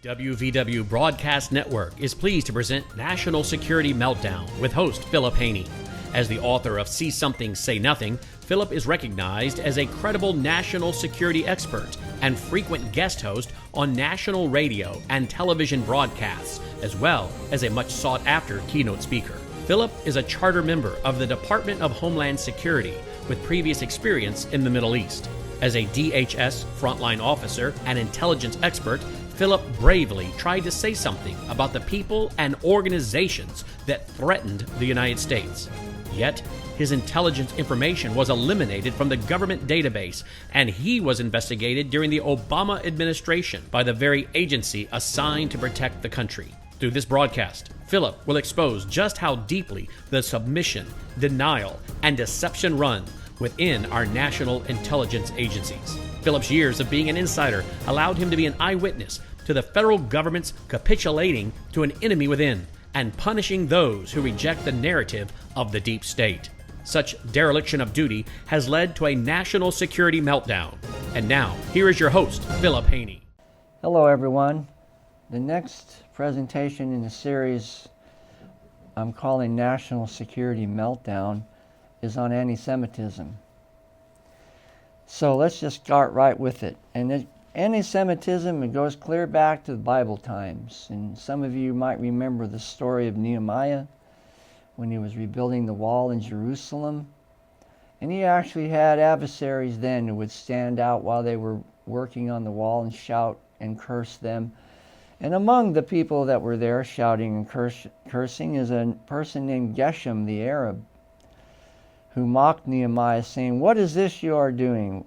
WVW Broadcast Network is pleased to present National Security Meltdown with host Philip Haney. As the author of See Something, Say Nothing, Philip is recognized as a credible national security expert and frequent guest host on national radio and television broadcasts, as well as a much sought-after keynote speaker. Philip is a charter member of the Department of Homeland Security with previous experience in the Middle East. As a DHS frontline officer and intelligence expert, Philip bravely tried to say something about the people and organizations that threatened the United States. Yet, his intelligence information was eliminated from the government database, and he was investigated during the Obama administration by the very agency assigned to protect the country. Through this broadcast, Philip will expose just how deeply the submission, denial, and deception run within our national intelligence agencies. Philip's years of being an insider allowed him to be an eyewitness to the federal government's capitulating to an enemy within and punishing those who reject the narrative of the deep state. Such dereliction of duty has led to a national security meltdown. And now, here is your host, Philip Haney. Hello, everyone. The next presentation in the series I'm calling National Security Meltdown is on anti-Semitism. So let's just start right with it. And anti-Semitism, it goes clear back to the Bible times. And some of you might remember the story of Nehemiah when he was rebuilding the wall in Jerusalem. And he actually had adversaries then who would stand out while they were working on the wall and shout and curse them. And among the people that were there shouting and cursing is a person named Geshem the Arab, who mocked Nehemiah, saying, "What is this you are doing?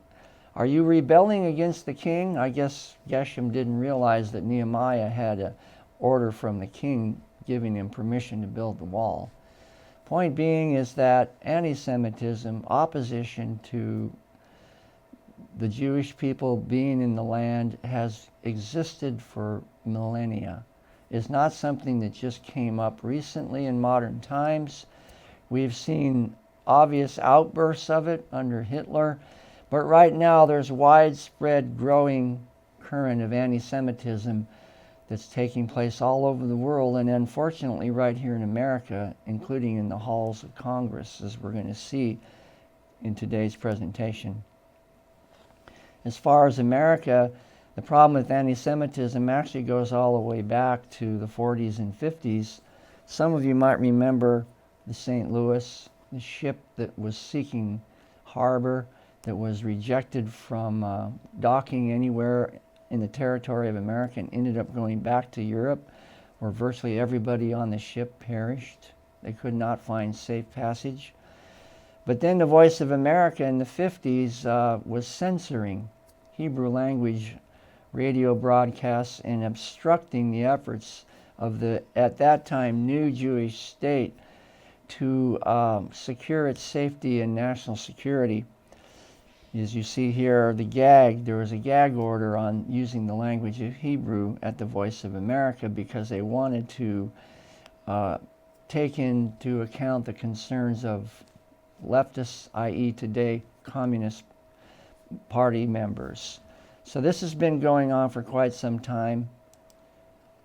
Are you rebelling against the king?" I guess Geshem didn't realize that Nehemiah had an order from the king giving him permission to build the wall. Point being is that anti-Semitism, opposition to the Jewish people being in the land, has existed for millennia. It's not something that just came up recently in modern times. We've seen obvious outbursts of it under Hitler, but right now there's widespread growing current of anti-Semitism that's taking place all over the world, and unfortunately right here in America, including in the halls of Congress, as we're going to see in today's presentation. As far as America, the problem with anti-Semitism actually goes all the way back to the 40s and 50s. Some of you might remember the St. Louis, the ship that was seeking harbor, that was rejected from docking anywhere in the territory of America and ended up going back to Europe, where virtually everybody on the ship perished. They could not find safe passage. But then the Voice of America in the 50s was censoring Hebrew language radio broadcasts and obstructing the efforts of the, at that time, new Jewish state to secure its safety and national security. As you see here, there was a gag order on using the language of Hebrew at the Voice of America because they wanted to take into account the concerns of leftists, i.e. today Communist Party members. So this has been going on for quite some time.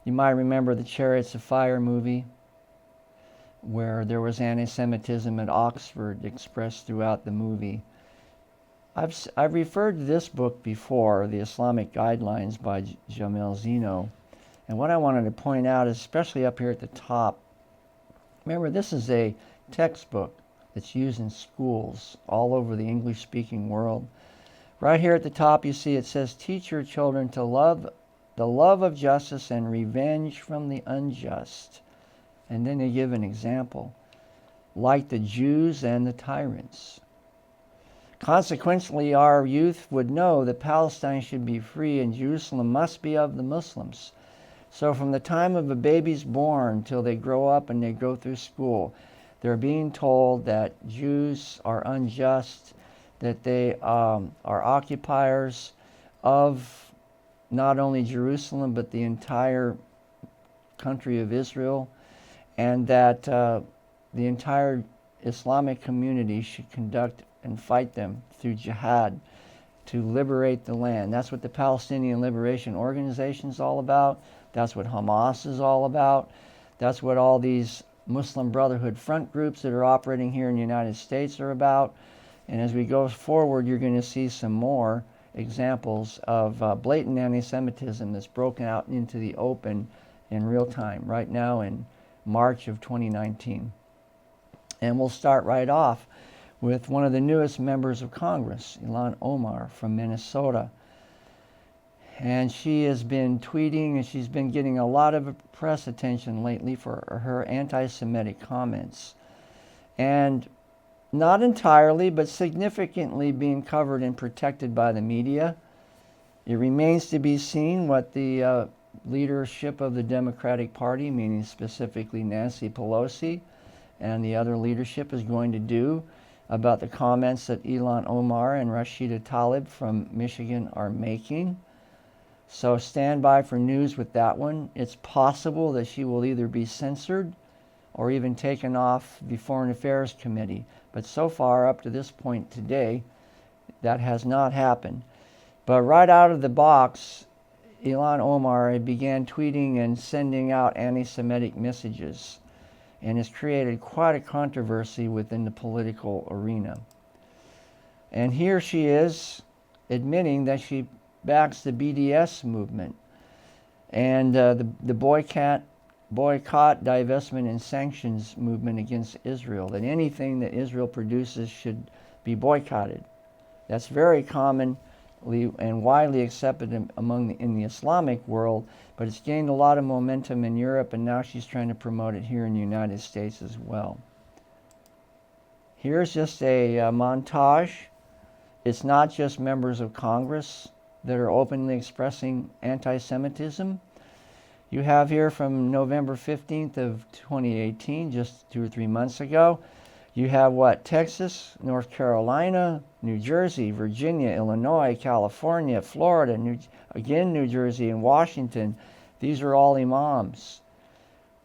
You might remember the Chariots of Fire movie, where there was anti-Semitism at Oxford expressed throughout the movie. I've referred to this book before, The Islamic Guidelines by Jamil Zeno. And what I wanted to point out, especially up here at the top, remember this is a textbook that's used in schools all over the English-speaking world. Right here at the top you see it says, "Teach your children to love the love of justice and revenge from the unjust." And then they give an example, like the Jews and the tyrants. Consequently, our youth would know that Palestine should be free and Jerusalem must be of the Muslims. So from the time of a baby's born till they grow up and they go through school, they're being told that Jews are unjust, that they are occupiers of not only Jerusalem but the entire country of Israel, and that the entire Islamic community should conduct and fight them through jihad to liberate the land. That's what the Palestinian Liberation Organization is all about. That's what Hamas is all about. That's what all these Muslim Brotherhood front groups that are operating here in the United States are about. And as we go forward, you're going to see some more examples of blatant anti-Semitism that's broken out into the open in real time, right now in March of 2019. And we'll start right off with one of the newest members of Congress, Ilhan Omar from Minnesota. And she has been tweeting, and she's been getting a lot of press attention lately for her anti-Semitic comments. And not entirely, but significantly being covered and protected by the media. It remains to be seen what the leadership of the Democratic Party, meaning specifically Nancy Pelosi, and the other leadership is going to do about the comments that Ilhan Omar and Rashida Tlaib from Michigan are making. So stand by for news with that one. It's possible that she will either be censored or even taken off the Foreign Affairs Committee. But so far, up to this point today, that has not happened. But right out of the box, Ilhan Omar began tweeting and sending out anti-Semitic messages, and has created quite a controversy within the political arena. And here she is admitting that she backs the BDS movement and the boycott, divestment, and sanctions movement against Israel, that anything that Israel produces should be boycotted. That's very commonly and widely accepted in the Islamic world, but it's gained a lot of momentum in Europe, and now she's trying to promote it here in the United States as well. Here's just a montage. It's not just members of Congress that are openly expressing anti-Semitism. You have here from November 15th of 2018, just 2 or 3 months ago, you have Texas, North Carolina, New Jersey, Virginia, Illinois, California, Florida, New Jersey, and Washington. These are all imams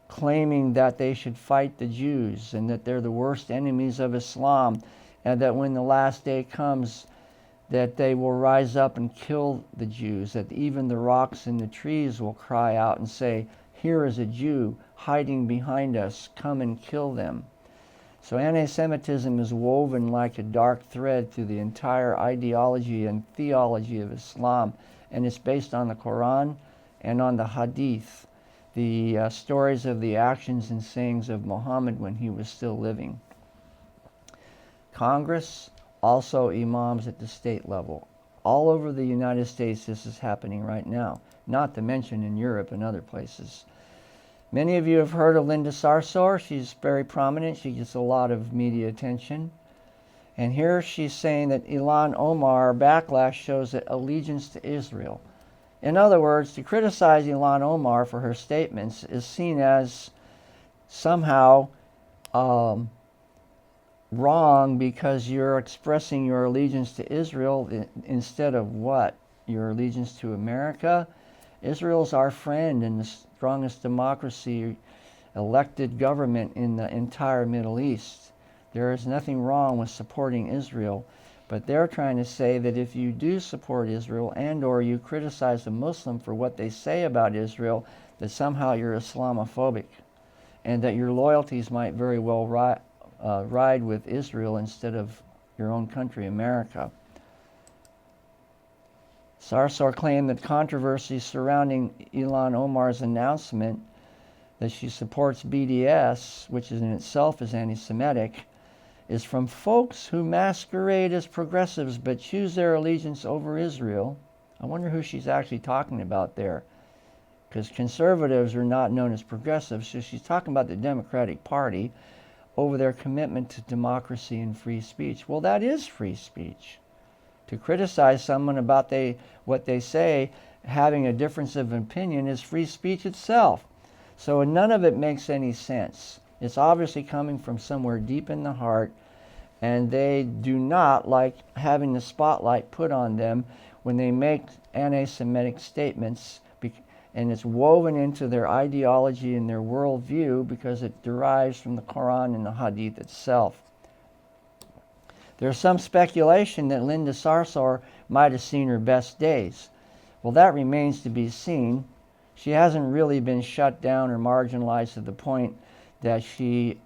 claiming that they should fight the Jews and that they're the worst enemies of Islam, and that when the last day comes, that they will rise up and kill the Jews, that even the rocks and the trees will cry out and say, "Here is a Jew hiding behind us, come and kill them." So anti-Semitism is woven like a dark thread through the entire ideology and theology of Islam, and it's based on the Quran and on the Hadith, the stories of the actions and sayings of Muhammad when he was still living. Congress, also imams at the state level. All over the United States this is happening right now, not to mention in Europe and other places. Many of you have heard of Linda Sarsour. She's very prominent. She gets a lot of media attention. And here she's saying that Ilhan Omar backlash shows that allegiance to Israel. In other words, to criticize Ilhan Omar for her statements is seen as somehow wrong because you're expressing your allegiance to Israel instead of what? Your allegiance to America? Israel's our friend and the strongest democracy, elected government in the entire Middle East. There is nothing wrong with supporting Israel, but they're trying to say that if you do support Israel and or you criticize a Muslim for what they say about Israel, that somehow you're Islamophobic, and that your loyalties might very well ride with Israel instead of your own country, America. Sarsour claimed that controversy surrounding Ilhan Omar's announcement that she supports BDS, which in itself is anti-Semitic, is from folks who masquerade as progressives but choose their allegiance over Israel. I wonder who she's actually talking about there, because conservatives are not known as progressives, so she's talking about the Democratic Party over their commitment to democracy and free speech. Well, that is free speech. To criticize someone about what they say, having a difference of opinion, is free speech itself. So none of it makes any sense. It's obviously coming from somewhere deep in the heart, and they do not like having the spotlight put on them when they make anti-Semitic statements, and it's woven into their ideology and their worldview because it derives from the Quran and the Hadith itself. There's some speculation that Linda Sarsour might have seen her best days. Well, that remains to be seen. She hasn't really been shut down or marginalized to the point that she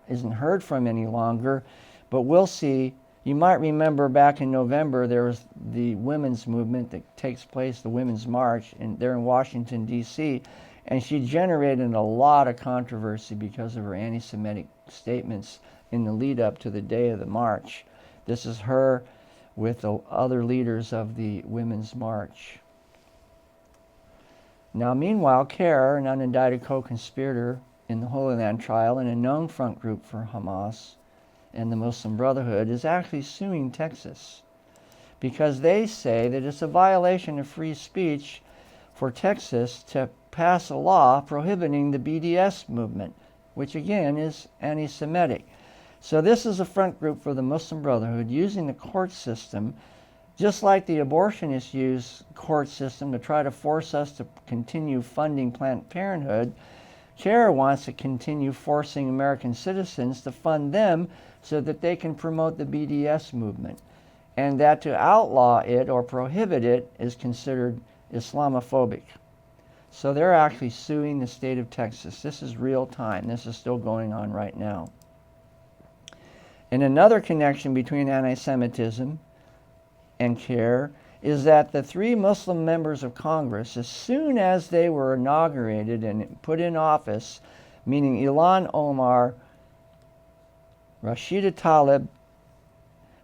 isn't heard from any longer, but we'll see. You might remember back in November there was the women's movement that takes place, the Women's March, and they're in Washington, D.C., and she generated a lot of controversy because of her anti-Semitic statements in the lead up to the day of the march. This is her with the other leaders of the Women's March. Now, meanwhile, CARE, an unindicted co-conspirator in the Holy Land trial and a known front group for Hamas and the Muslim Brotherhood, is actually suing Texas because they say that it's a violation of free speech for Texas to pass a law prohibiting the BDS movement, which again is anti-Semitic. So this is a front group for the Muslim Brotherhood using the court system, just like the abortionists use court system to try to force us to continue funding Planned Parenthood. CARE wants to continue forcing American citizens to fund them so that they can promote the BDS movement, and that to outlaw it or prohibit it is considered Islamophobic. So they're actually suing the state of Texas. This is real time. This is still going on right now. And another connection between anti-Semitism and CARE is that the three Muslim members of Congress, as soon as they were inaugurated and put in office, meaning Ilhan Omar, Rashida Tlaib,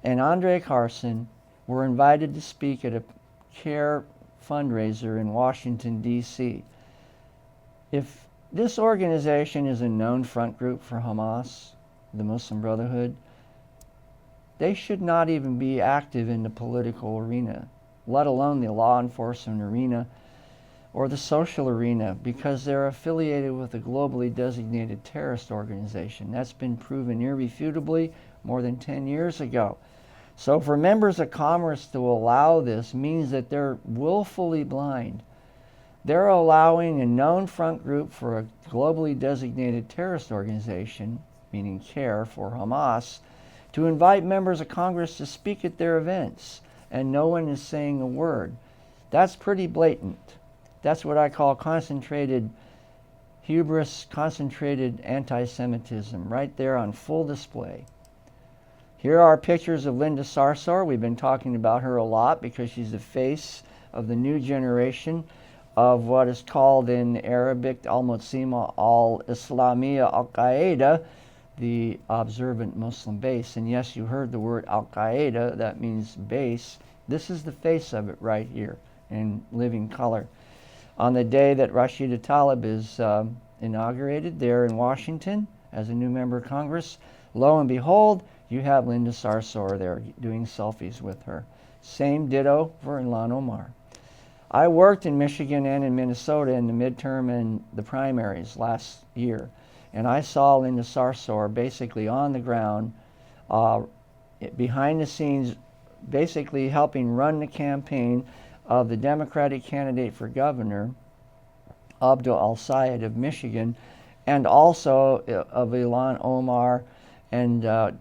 and Andre Carson, were invited to speak at a CARE fundraiser in Washington, D.C. If this organization is a known front group for Hamas, the Muslim Brotherhood, they should not even be active in the political arena, let alone the law enforcement arena or the social arena, because they're affiliated with a globally designated terrorist organization. That's been proven irrefutably more than 10 years ago. So for members of Congress to allow this means that they're willfully blind. They're allowing a known front group for a globally designated terrorist organization, meaning CARE for Hamas, to invite members of Congress to speak at their events, and no one is saying a word. That's pretty blatant. That's what I call concentrated hubris, concentrated anti-Semitism, right there on full display. Here are pictures of Linda Sarsour. We've been talking about her a lot because she's the face of the new generation of what is called in Arabic Al-Mutsima Al-Islamiyya Al-Qaeda, the observant Muslim base. And yes, you heard the word Al-Qaeda, that means base. This is the face of it right here in living color. On the day that Rashida Tlaib is inaugurated there in Washington as a new member of Congress, lo and behold, you have Linda Sarsour there doing selfies with her. Same ditto for Ilhan Omar. I worked in Michigan and in Minnesota in the midterm and the primaries last year, and I saw Linda Sarsour basically on the ground, behind the scenes, basically helping run the campaign of the Democratic candidate for governor, Abdul Al-Sayed of Michigan, and also of Ilhan Omar and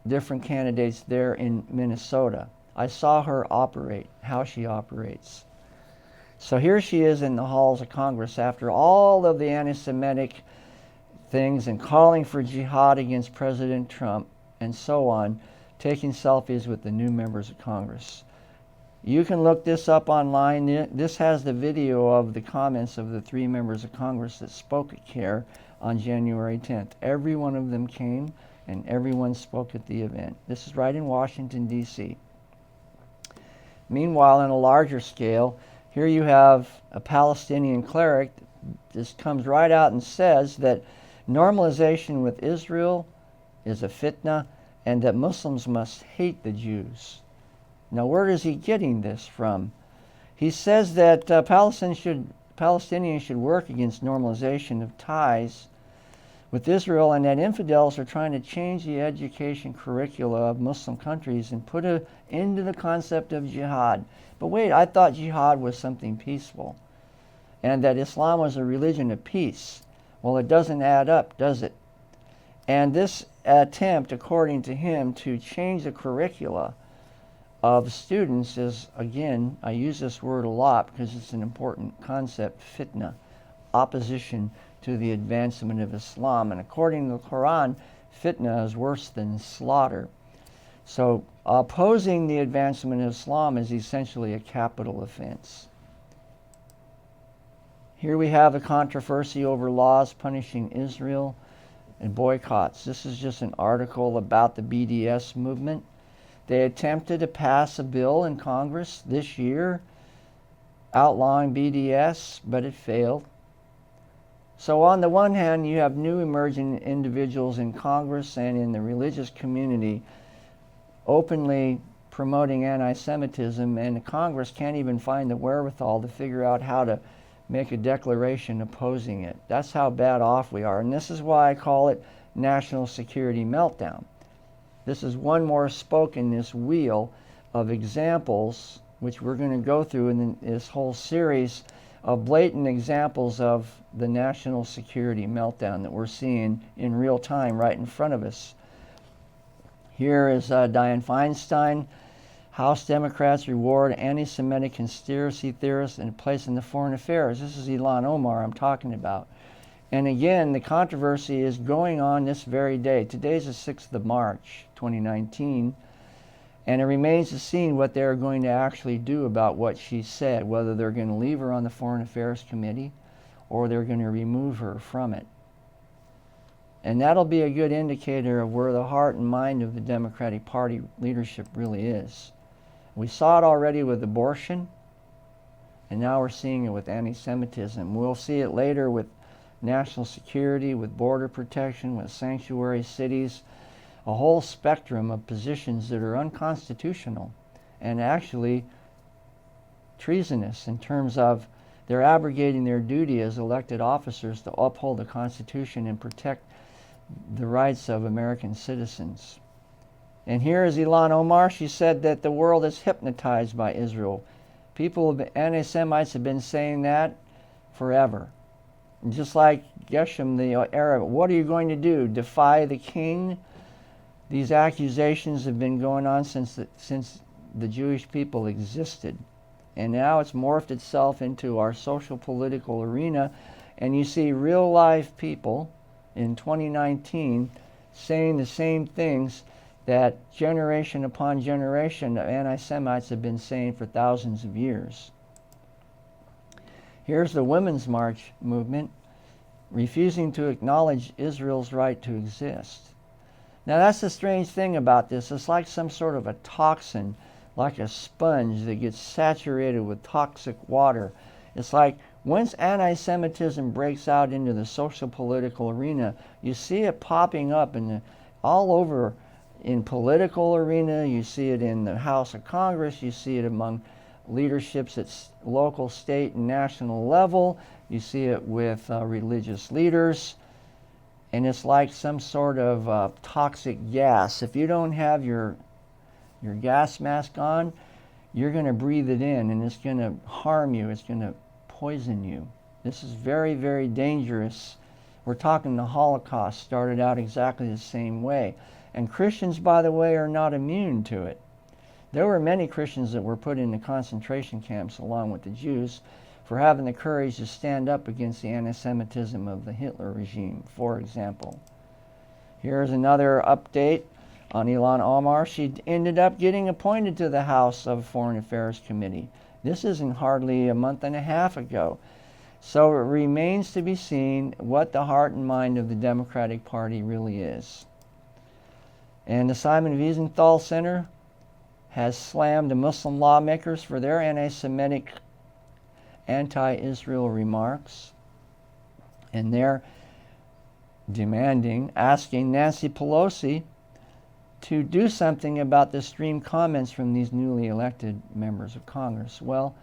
different candidates there in Minnesota. I saw her operate, how she operates. So here she is in the halls of Congress after all of the anti-Semitic things and calling for jihad against President Trump and so on, taking selfies with the new members of Congress. You can look this up online. This has the video of the comments of the three members of Congress that spoke at CARE on January 10th. Every one of them came and everyone spoke at the event. This is right in Washington, D.C. Meanwhile, on a larger scale, here you have a Palestinian cleric that just comes right out and says that normalization with Israel is a fitna and that Muslims must hate the Jews. Now, where is he getting this from? He says that Palestinians should work against normalization of ties with Israel and that infidels are trying to change the education curricula of Muslim countries and put an end to the concept of jihad. But wait, I thought jihad was something peaceful and that Islam was a religion of peace. Well, it doesn't add up, does it? And this attempt, according to him, to change the curricula of students is, again, I use this word a lot because it's an important concept, fitna, opposition to the advancement of Islam. And according to the Quran, fitna is worse than slaughter. So opposing the advancement of Islam is essentially a capital offense. Here we have a controversy over laws punishing Israel and boycotts. This is just an article about the BDS movement. They attempted to pass a bill in Congress this year outlawing BDS, but it failed. So on the one hand, you have new emerging individuals in Congress and in the religious community openly promoting anti-Semitism, and the Congress can't even find the wherewithal to figure out how to make a declaration opposing it. That's how bad off we are. And this is why I call it national security meltdown. This is one more spoke in this wheel of examples, which we're going to go through in this whole series of blatant examples of the national security meltdown that we're seeing in real time right in front of us. Here is Dianne Feinstein. House Democrats reward anti-Semitic conspiracy theorists and place in the foreign affairs. This is Ilhan Omar I'm talking about. And again, the controversy is going on this very day. Today's the 6th of March, 2019. And it remains to be seen what they're going to actually do about what she said, whether they're going to leave her on the Foreign Affairs Committee or they're going to remove her from it. And that'll be a good indicator of where the heart and mind of the Democratic Party leadership really is. We saw it already with abortion, and now we're seeing it with anti-Semitism. We'll see it later with national security, with border protection, with sanctuary cities, a whole spectrum of positions that are unconstitutional and actually treasonous in terms of they're abrogating their duty as elected officers to uphold the Constitution and protect the rights of American citizens. And here is Ilhan Omar. She said that the world is hypnotized by Israel. Anti-Semites have been saying that forever. And just like Geshem, the Arab, what are you going to do? Defy the king? These accusations have been going on since the Jewish people existed. And now it's morphed itself into our social political arena. And you see real life people in 2019 saying the same things that generation upon generation of anti-Semites have been saying for thousands of years. Here's the Women's March movement refusing to acknowledge Israel's right to exist. Now that's the strange thing about this. It's like some sort of a toxin, like a sponge that gets saturated with toxic water. It's like once anti-Semitism breaks out into the social political arena, you see it popping up all over in political arena. You see it in the House of Congress. You see it among leaderships at local, state, and national level. You see it with religious leaders. And it's like some sort of toxic gas. If you don't have your gas mask on, you're going to breathe it in, and it's going to harm you. It's going to poison you. This is very, very dangerous. We're talking the Holocaust started out exactly the same way. And Christians, by the way, are not immune to it. There were many Christians that were put into concentration camps along with the Jews for having the courage to stand up against the anti-Semitism of the Hitler regime, for example. Here's another update on Ilhan Omar. She ended up getting appointed to the House of Foreign Affairs Committee. This isn't hardly a month and a half ago. So it remains to be seen what the heart and mind of the Democratic Party really is. And the Simon Wiesenthal Center has slammed the Muslim lawmakers for their anti-Semitic, anti-Israel remarks. And they're asking Nancy Pelosi to do something about the extreme comments from these newly elected members of Congress. Well,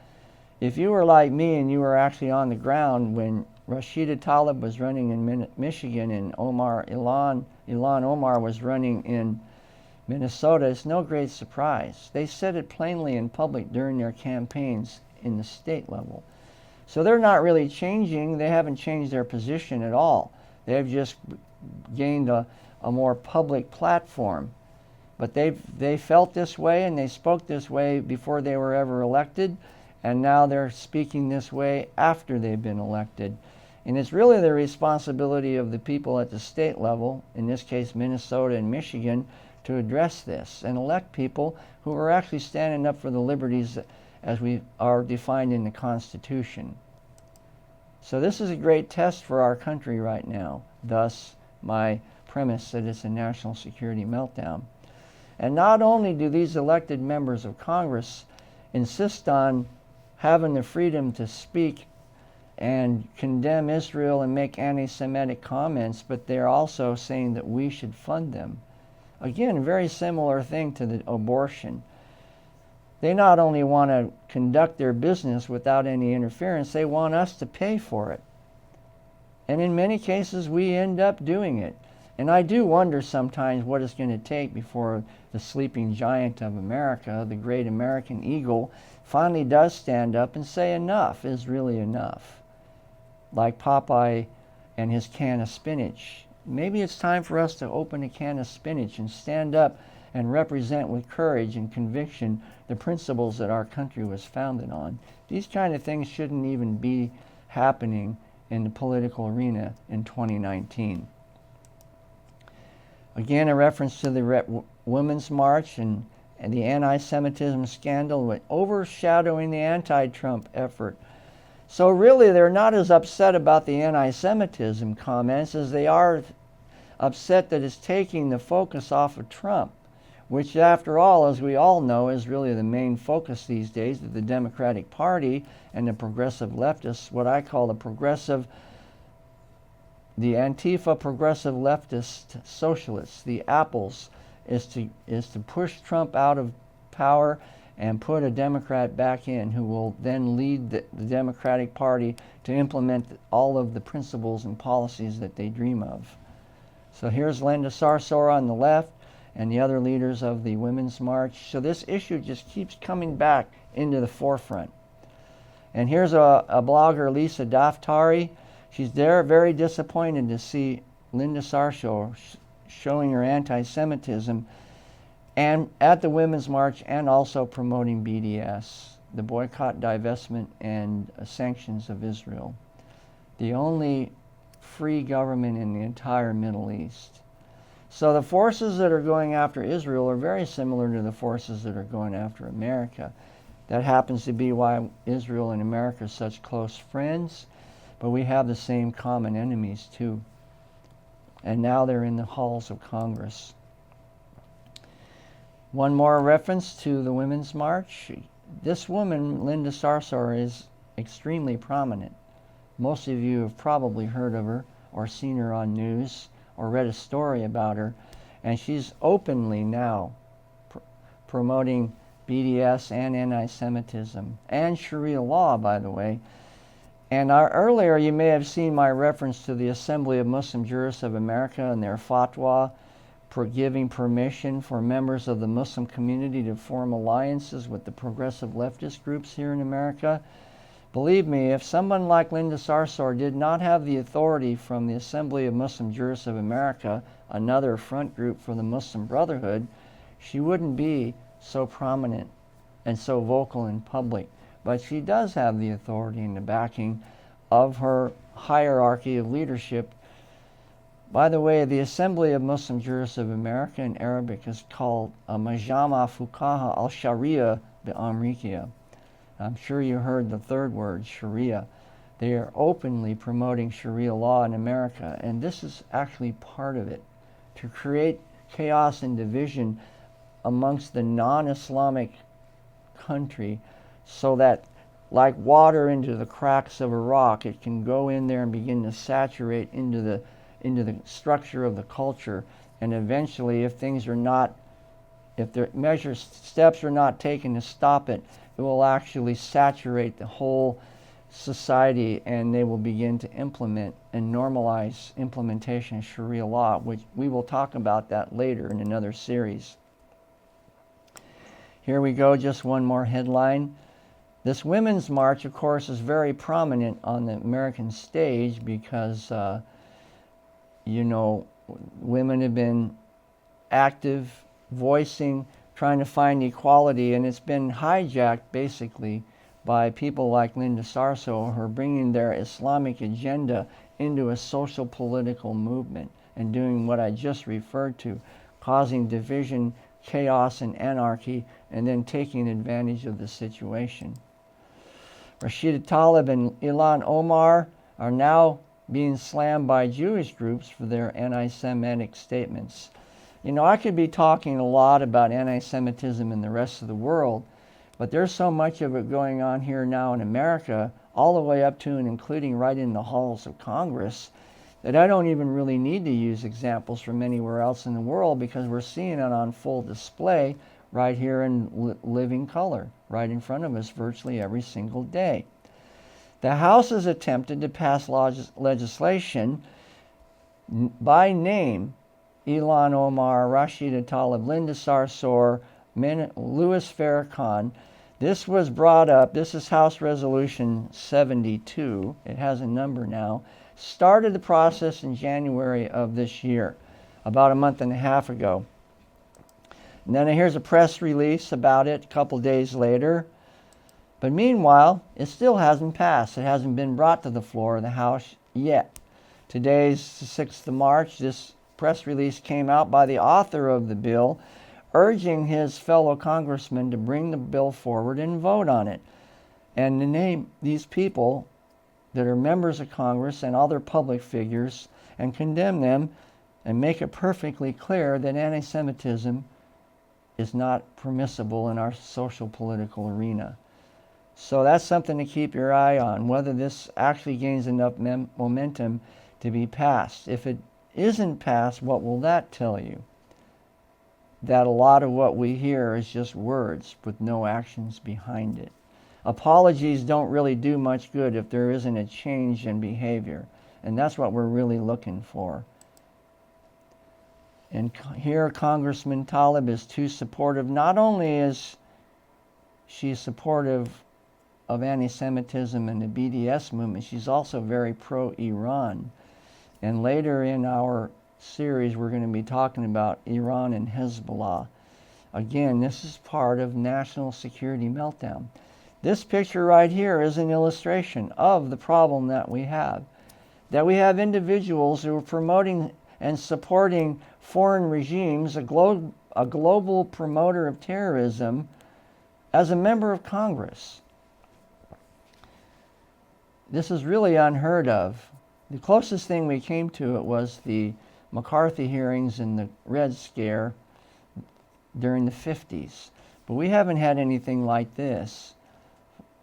if you were like me and you were actually on the ground when Rashida Tlaib was running in Michigan and Ilhan Omar was running in Minnesota, it's no great surprise. They said it plainly in public during their campaigns in the state level. So they're not really changing. They haven't changed their position at all. They've just gained a a more public platform. But they felt this way and they spoke this way before they were ever elected, and now they're speaking this way after they've been elected. And it's really the responsibility of the people at the state level, in this case Minnesota and Michigan, to address this and elect people who are actually standing up for the liberties as we are defined in the Constitution. So this is a great test for our country right now, thus my premise that it's a national security meltdown. And not only do these elected members of Congress insist on having the freedom to speak and condemn Israel and make anti-Semitic comments, but they're also saying that we should fund them. Again, a very similar thing to the abortion. They not only want to conduct their business without any interference, they want us to pay for it. And in many cases, we end up doing it. And I do wonder sometimes what it's going to take before the sleeping giant of America, the great American eagle, finally does stand up and say enough is really enough. Like Popeye and his can of spinach. Maybe it's time for us to open a can of spinach and stand up and represent with courage and conviction the principles that our country was founded on. These kind of things shouldn't even be happening in the political arena in 2019. Again, a reference to the Women's March and the anti-Semitism scandal overshadowing the anti-Trump effort. So really, they're not as upset about the anti-Semitism comments as they are upset that it's taking the focus off of Trump, which after all, as we all know, is really the main focus these days of the Democratic Party and the progressive leftists, what I call the Antifa progressive leftist socialists, the apples, is to push Trump out of power and put a Democrat back in who will then lead the Democratic Party to implement all of the principles and policies that they dream of. So here's Linda Sarsour on the left and the other leaders of the Women's March. So this issue just keeps coming back into the forefront. And here's a blogger, Lisa Daftari. She's there very disappointed to see Linda Sarsour showing her anti-Semitism and at the Women's March and also promoting BDS, the boycott, divestment, and sanctions of Israel. The only free government in the entire Middle East. So the forces that are going after Israel are very similar to the forces that are going after America. That happens to be why Israel and America are such close friends, but we have the same common enemies too. And now they're in the halls of Congress. One more reference to the Women's March. This woman, Linda Sarsour, is extremely prominent. Most of you have probably heard of her or seen her on news or read a story about her. And she's openly now promoting BDS and anti-Semitism and Sharia law, by the way. And earlier you may have seen my reference to the Assembly of Muslim Jurists of America and their fatwa for giving permission for members of the Muslim community to form alliances with the progressive leftist groups here in America. Believe me, if someone like Linda Sarsour did not have the authority from the Assembly of Muslim Jurists of America, another front group for the Muslim Brotherhood, she wouldn't be so prominent and so vocal in public. But she does have the authority and the backing of her hierarchy of leadership. By the way, the Assembly of Muslim Jurists of America in Arabic is called Majama Fuqaha al-Sharia bi-Amrikiya. I'm sure you heard the third word, Sharia. They are openly promoting Sharia law in America, and this is actually part of it, to create chaos and division amongst the non-Islamic country so that, like water into the cracks of a rock, it can go in there and begin to saturate into the structure of the culture, and eventually, if the steps are not taken to stop it, it will actually saturate the whole society, and they will begin to implement and normalize implementation of Sharia law, which we will talk about that later in another series. Here we go, just one more headline. This Women's March, of course, is very prominent on the American stage because women have been active, voicing, trying to find equality, and it's been hijacked basically by people like Linda Sarsour, who are bringing their Islamic agenda into a social political movement and doing what I just referred to, causing division, chaos, and anarchy, and then taking advantage of the situation. Rashida Tlaib and Ilhan Omar are now being slammed by Jewish groups for their anti-Semitic statements. You know, I could be talking a lot about anti-Semitism in the rest of the world, but there's so much of it going on here now in America, all the way up to and including right in the halls of Congress, that I don't even really need to use examples from anywhere else in the world, because we're seeing it on full display right here in living color, right in front of us virtually every single day. The House has attempted to pass legislation by name: Ilhan Omar, Rashida Tlaib, Linda Sarsour, Louis Farrakhan. This was brought up, this is House Resolution 72, it has a number now, started the process in January of this year, about a month and a half ago. And then here's a press release about it a couple days later. But meanwhile, it still hasn't passed. It hasn't been brought to the floor of the House yet. Today's the 6th of March. This press release came out by the author of the bill, urging his fellow congressmen to bring the bill forward and vote on it, and to name these people that are members of Congress and other public figures and condemn them and make it perfectly clear that anti-Semitism is not permissible in our social political arena. So that's something to keep your eye on, whether this actually gains enough momentum to be passed. If it isn't passed, what will that tell you? That a lot of what we hear is just words with no actions behind it. Apologies don't really do much good if there isn't a change in behavior, and that's what we're really looking for. And here Congressman Tlaib is too supportive. Not only is she supportive of anti-Semitism and the BDS movement, she's also very pro-Iran. And later in our series, we're going to be talking about Iran and Hezbollah. Again, this is part of national security meltdown. This picture right here is an illustration of the problem that we have. That we have individuals who are promoting and supporting foreign regimes, a global promoter of terrorism, as a member of Congress. This is really unheard of. The closest thing we came to it was the McCarthy hearings and the Red Scare during the 50s. But we haven't had anything like this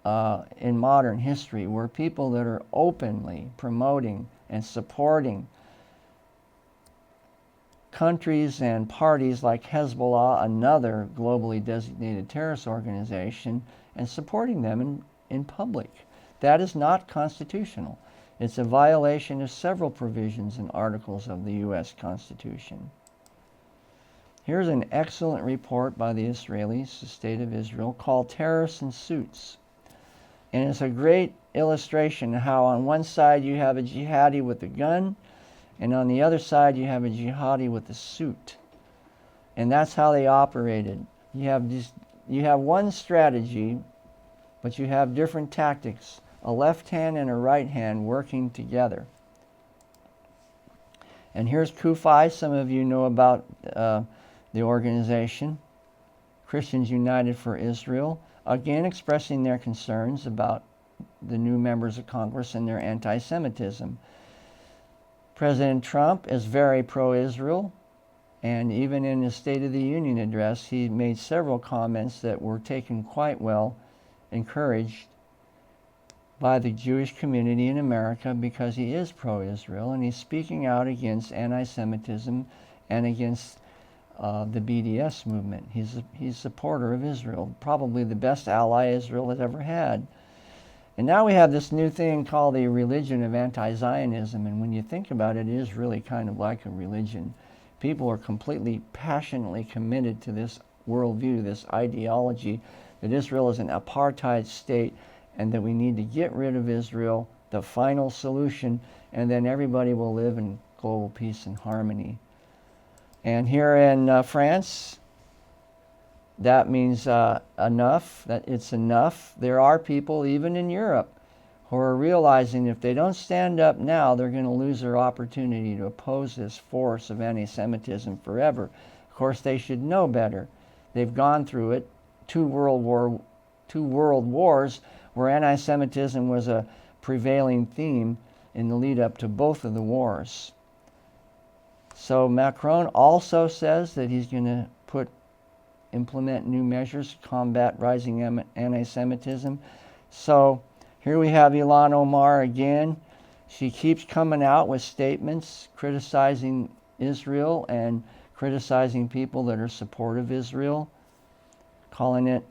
in modern history, where people that are openly promoting and supporting countries and parties like Hezbollah, another globally designated terrorist organization, and supporting them in public. That is not constitutional. It's a violation of several provisions and articles of the U.S. Constitution. Here's an excellent report by the Israelis, the State of Israel, called Terrorists in Suits. And it's a great illustration of how on one side you have a jihadi with a gun, and on the other side you have a jihadi with a suit. And that's how they operated. You have one strategy, but you have different tactics. A left hand and a right hand working together. And here's Kufi. Some of you know about the organization, Christians United for Israel, again expressing their concerns about the new members of Congress and their anti-Semitism. President Trump is very pro-Israel, and even in his State of the Union address, he made several comments that were taken quite well, encouraged by the Jewish community in America, because he is pro-Israel and he's speaking out against anti-Semitism and against the BDS movement. He's a supporter of Israel, probably the best ally Israel has ever had. And now we have this new thing called the religion of anti-Zionism, and when you think about it, it is really kind of like a religion. People are completely passionately committed to this worldview, this ideology, that Israel is an apartheid state and that we need to get rid of Israel, the final solution, and then everybody will live in global peace and harmony. And here in France, that means enough, that it's enough. There are people, even in Europe, who are realizing if they don't stand up now, they're going to lose their opportunity to oppose this force of anti-Semitism forever. Of course, they should know better. They've gone through it, two world wars, where anti-Semitism was a prevailing theme in the lead up to both of the wars. So Macron also says that he's going to implement new measures to combat rising anti-Semitism. So here we have Ilhan Omar again. She keeps coming out with statements criticizing Israel and criticizing people that are supportive of Israel, calling it,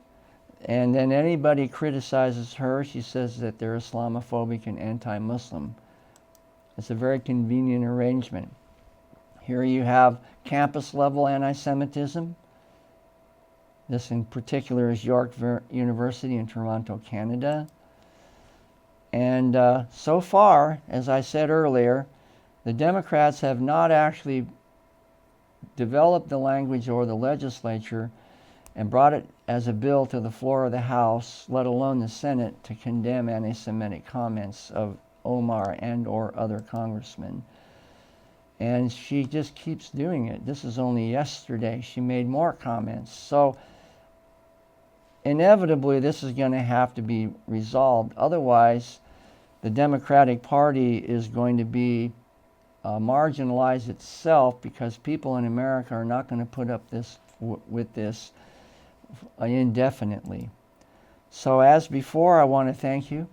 and then anybody criticizes her, she says that they're Islamophobic and anti-Muslim. It's a very convenient arrangement. Here you have campus-level anti-Semitism. This in particular is York University in Toronto, Canada. And so far, as I said earlier, the Democrats have not actually developed the language or the legislature and brought it as a bill to the floor of the House, let alone the Senate, to condemn anti-Semitic comments of Omar and or other congressmen. And she just keeps doing it. This is only yesterday. She made more comments. So inevitably, this is going to have to be resolved. Otherwise, the Democratic Party is going to be marginalize itself, because people in America are not going to put up with this indefinitely. So as before, I want to thank you.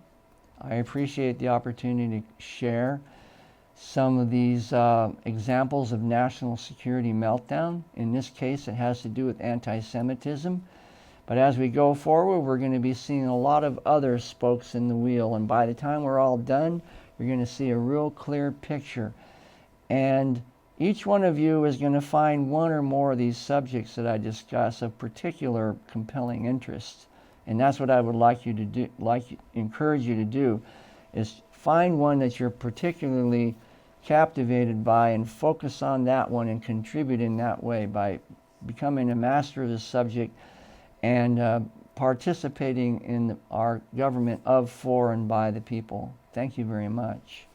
I appreciate the opportunity to share some of these examples of national security meltdown. In this case, it has to do with anti-Semitism. But as we go forward, we're going to be seeing a lot of other spokes in the wheel. And by the time we're all done, you're going to see a real clear picture. And each one of you is going to find one or more of these subjects that I discuss of particular compelling interest. And that's what I would like you to do, encourage you to do, is find one that you're particularly captivated by and focus on that one and contribute in that way by becoming a master of the subject and participating in our government of, for, and by the people. Thank you very much.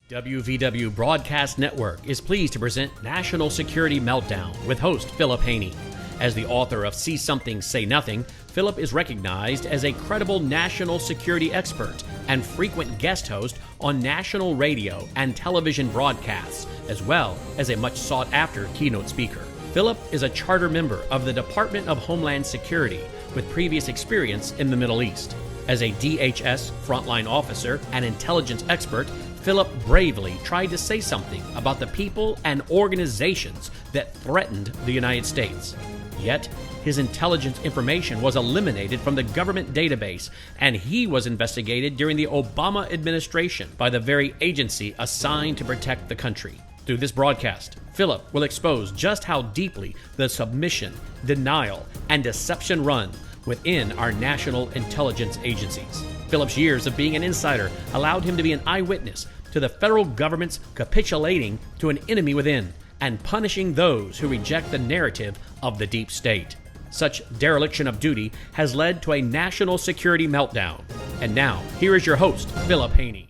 WVW Broadcast Network is pleased to present National Security Meltdown with host Philip Haney. As the author of See Something, Say Nothing, Philip is recognized as a credible national security expert and frequent guest host on national radio and television broadcasts, as well as a much sought-after keynote speaker. Philip is a charter member of the Department of Homeland Security with previous experience in the Middle East. As a DHS frontline officer and intelligence expert, Philip bravely tried to say something about the people and organizations that threatened the United States. Yet, his intelligence information was eliminated from the government database, and he was investigated during the Obama administration by the very agency assigned to protect the country. Through this broadcast, Philip will expose just how deeply the submission, denial, and deception run within our national intelligence agencies. Philip's years of being an insider allowed him to be an eyewitness to the federal government's capitulating to an enemy within and punishing those who reject the narrative of the deep state. Such dereliction of duty has led to a national security meltdown. And now, here is your host, Philip Haney.